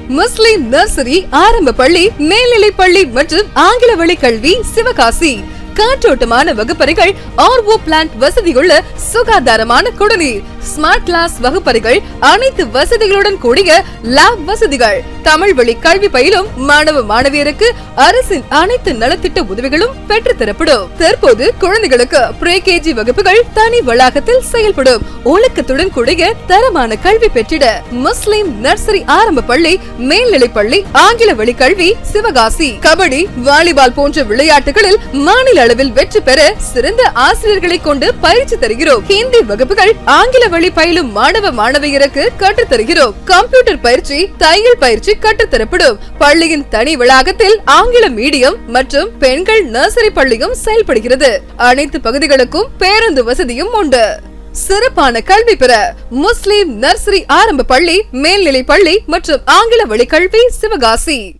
முஸ்லிம் nursery ஆரம்ப பள்ளி, மேல்நிலைப் பள்ளி மற்றும் ஆங்கில வழி கல்வி சிவகாசி. காற்றோட்டமான வகுப்பறைகள், RO பிளான்ட் வசதியுள்ள சுகாதாரமான குடிநீர், ஸ்மார்ட் கிளாஸ் வகுப்பறைகள், அனைத்து வசதிகளுடன் கூடிய லேப் வசதிகள். தமிழ் வழி கல்வி பயிலும் மாணவ மாணவியருக்கு அரசின் அனைத்து நலத்திட்ட உதவிகளும் பெற்று தரப்படும். தற்போது குழந்தைகளுக்கு ப்ரீ-KG வகுப்புகள் தனி வளாகத்தில் செயல்படும். ஒழுக்கத்துடன் கூடிய தரமான கல்வி பெற்றிட முஸ்லிம் நர்சரி ஆரம்ப பள்ளி, மேல்நிலைப் பள்ளி, ஆங்கில வழி கல்வி சிவகாசி. கபடி, வாலிபால் போன்ற விளையாட்டுகளில் மாநில அளவில் வெற்றி பெற சிறந்த ஆசிரியர்களை கொண்டு பயிற்சி தருகிறோம். ஹிந்தி வகுப்புகள் ஆங்கில வழி பயிலும் மாணவ மாணவியருக்கு கற்றுத் தருகிறோம். கம்ப்யூட்டர் பயிற்சி, தையல் பயிற்சி கற்றுத்தரப்படும். பள்ளியின் தனி வளாகத்தில் ஆங்கில மீடியம் மற்றும் பெண்கள் நர்சரி பள்ளியும் செயல்படுகிறது. அனைத்து பகுதிகளுக்கும் பேருந்து வசதியும் உண்டு. சிறப்பான கல்வி பெற முஸ்லிம் நர்சரி ஆரம்ப பள்ளி, மேல்நிலை பள்ளி மற்றும் ஆங்கில வழி கல்வி சிவகாசி.